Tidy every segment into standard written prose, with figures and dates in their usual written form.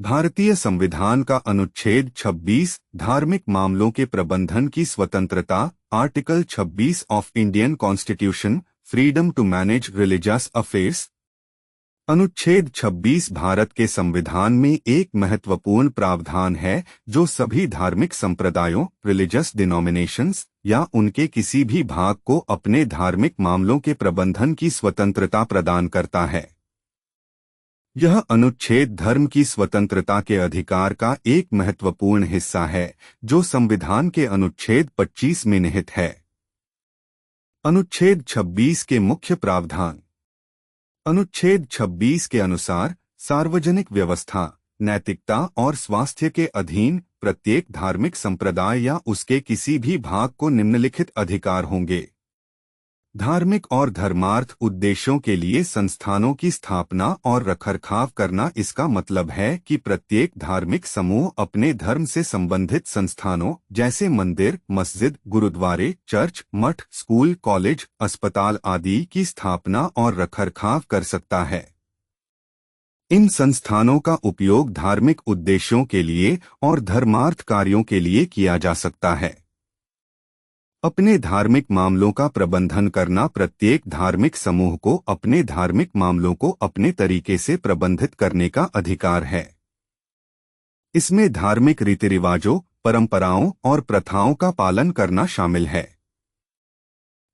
भारतीय संविधान का अनुच्छेद 26 धार्मिक मामलों के प्रबंधन की स्वतंत्रता, article 26 of Indian constitution, freedom to manage religious affairs. अनुच्छेद 26 भारत के संविधान में एक महत्वपूर्ण प्रावधान है जो सभी धार्मिक संप्रदायों, रिलीजियस डिनोमिनेशंस या उनके किसी भी भाग को अपने धार्मिक मामलों के प्रबंधन की स्वतंत्रता प्रदान करता है। यह अनुच्छेद धर्म की स्वतंत्रता के अधिकार का एक महत्वपूर्ण हिस्सा है जो संविधान के अनुच्छेद 25 में निहित है। अनुच्छेद 26 के मुख्य प्रावधान। अनुच्छेद 26 के अनुसार सार्वजनिक व्यवस्था, नैतिकता और स्वास्थ्य के अधीन प्रत्येक धार्मिक संप्रदाय या उसके किसी भी भाग को निम्नलिखित अधिकार होंगे। धार्मिक और धर्मार्थ उद्देश्यों के लिए संस्थानों की स्थापना और रखरखाव करना। इसका मतलब है कि प्रत्येक धार्मिक समूह अपने धर्म से संबंधित संस्थानों जैसे मंदिर, मस्जिद, गुरुद्वारे, चर्च, मठ, स्कूल, कॉलेज, अस्पताल आदि की स्थापना और रखरखाव कर सकता है। इन संस्थानों का उपयोग धार्मिक उद्देश्यों के लिए और धर्मार्थ कार्यों के लिए किया जा सकता है। अपने धार्मिक मामलों का प्रबंधन करना। प्रत्येक धार्मिक समूह को अपने धार्मिक मामलों को अपने तरीके से प्रबंधित करने का अधिकार है। इसमें धार्मिक रीति रिवाजों, परंपराओं और प्रथाओं का पालन करना शामिल है।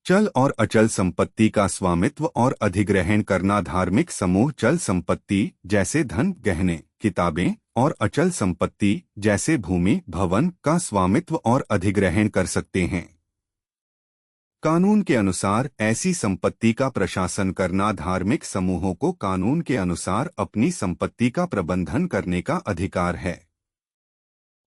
चल और अचल संपत्ति का स्वामित्व और अधिग्रहण करना। धार्मिक समूह चल संपत्ति जैसे धन, गहने, किताबें और अचल संपत्ति जैसे भूमि, भवन का स्वामित्व और अधिग्रहण कर सकते हैं। कानून के अनुसार ऐसी संपत्ति का प्रशासन करना। धार्मिक समूहों को कानून के अनुसार अपनी संपत्ति का प्रबंधन करने का अधिकार है।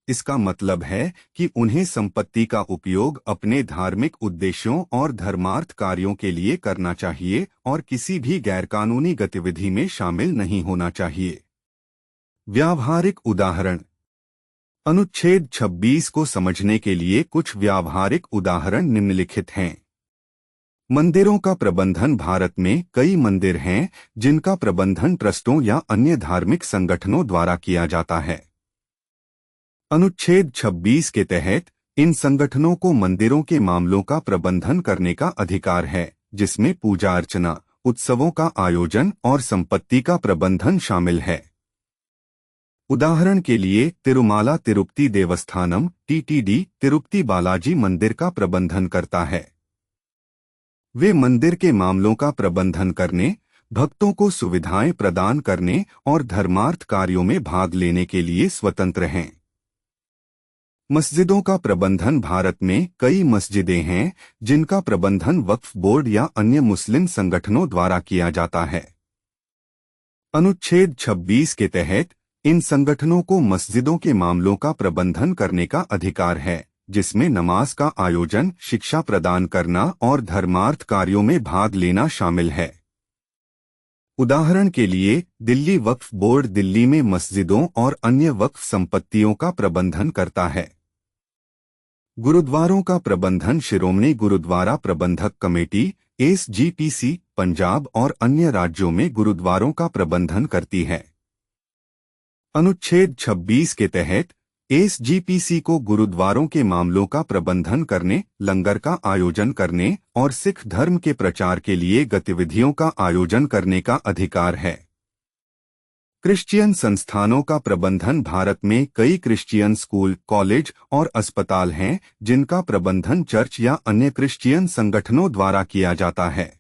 इसका मतलब है कि उन्हें संपत्ति का उपयोग अपने धार्मिक उद्देश्यों और धर्मार्थ कार्यों के लिए करना चाहिए और किसी भी गैरकानूनी गतिविधि में शामिल नहीं होना चाहिए। व्यावहारिक उदाहरण। अनुच्छेद 26 को समझने के लिए कुछ व्यावहारिक उदाहरण निम्नलिखित हैं। मंदिरों का प्रबंधन। भारत में कई मंदिर हैं जिनका प्रबंधन ट्रस्टों या अन्य धार्मिक संगठनों द्वारा किया जाता है। अनुच्छेद 26 के तहत इन संगठनों को मंदिरों के मामलों का प्रबंधन करने का अधिकार है, जिसमें पूजा अर्चना, उत्सवों का आयोजन और संपत्ति का प्रबंधन शामिल है। उदाहरण के लिए तिरुमाला तिरुपति देवस्थानम (TTD) तिरुपति बालाजी मंदिर का प्रबंधन करता है। वे मंदिर के मामलों का प्रबंधन करने, भक्तों को सुविधाएं प्रदान करने और धर्मार्थ कार्यों में भाग लेने के लिए स्वतंत्र हैं। मस्जिदों का प्रबंधन। भारत में कई मस्जिदें हैं जिनका प्रबंधन वक्फ बोर्ड या अन्य मुस्लिम संगठनों द्वारा किया जाता है। अनुच्छेद 26 के तहत इन संगठनों को मस्जिदों के मामलों का प्रबंधन करने का अधिकार है, जिसमें नमाज का आयोजन, शिक्षा प्रदान करना और धर्मार्थ कार्यों में भाग लेना शामिल है। उदाहरण के लिए दिल्ली वक्फ बोर्ड दिल्ली में मस्जिदों और अन्य वक्फ संपत्तियों का प्रबंधन करता है। गुरुद्वारों का प्रबंधन शिरोमणि गुरुद्वारा प्रबंधक कमेटी (SGPC) पंजाब और अन्य राज्यों में गुरुद्वारों का प्रबंधन करती है। अनुच्छेद 26 के तहत SGPC को गुरुद्वारों के मामलों का प्रबंधन करने, लंगर का आयोजन करने और सिख धर्म के प्रचार के लिए गतिविधियों का आयोजन करने का अधिकार है। क्रिश्चियन संस्थानों का प्रबंधन। भारत में कई क्रिश्चियन स्कूल, कॉलेज और अस्पताल हैं जिनका प्रबंधन चर्च या अन्य क्रिश्चियन संगठनों द्वारा किया जाता है।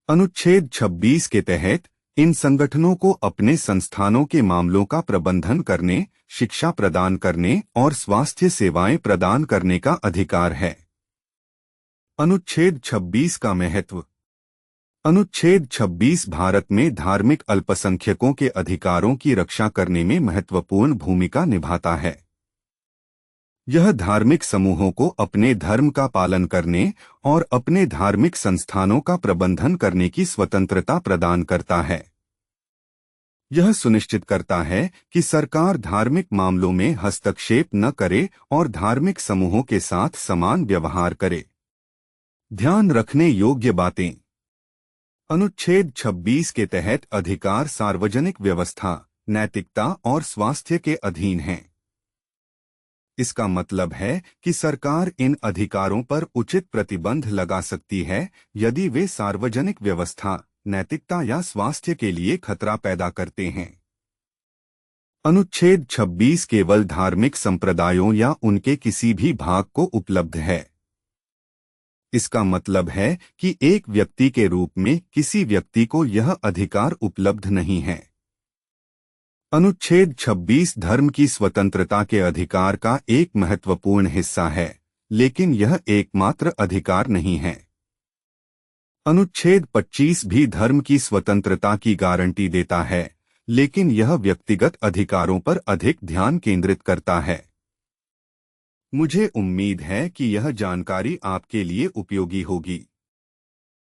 अनुच्छेद 26 के तहत इन संगठनों को अपने संस्थानों के मामलों का प्रबंधन करने, शिक्षा प्रदान करने और स्वास्थ्य सेवाएं प्रदान करने का अधिकार है। अनुच्छेद 26 का महत्व। अनुच्छेद 26 भारत में धार्मिक अल्पसंख्यकों के अधिकारों की रक्षा करने में महत्वपूर्ण भूमिका निभाता है। यह धार्मिक समूहों को अपने धर्म का पालन करने और अपने धार्मिक संस्थानों का प्रबंधन करने की स्वतंत्रता प्रदान करता है। यह सुनिश्चित करता है कि सरकार धार्मिक मामलों में हस्तक्षेप न करे और धार्मिक समूहों के साथ समान व्यवहार करे। ध्यान रखने योग्य बातें। अनुच्छेद 26 के तहत अधिकार सार्वजनिक व्यवस्था, नैतिकता और स्वास्थ्य के अधीन हैं। इसका मतलब है कि सरकार इन अधिकारों पर उचित प्रतिबंध लगा सकती है यदि वे सार्वजनिक व्यवस्था, नैतिकता या स्वास्थ्य के लिए खतरा पैदा करते हैं। अनुच्छेद 26 केवल धार्मिक संप्रदायों या उनके किसी भी भाग को उपलब्ध है। इसका मतलब है कि एक व्यक्ति के रूप में किसी व्यक्ति को यह अधिकार उपलब्ध नहीं है। अनुच्छेद 26 धर्म की स्वतंत्रता के अधिकार का एक महत्वपूर्ण हिस्सा है, लेकिन यह एकमात्र अधिकार नहीं है। अनुच्छेद 25 भी धर्म की स्वतंत्रता की गारंटी देता है, लेकिन यह व्यक्तिगत अधिकारों पर अधिक ध्यान केंद्रित करता है। मुझे उम्मीद है कि यह जानकारी आपके लिए उपयोगी होगी।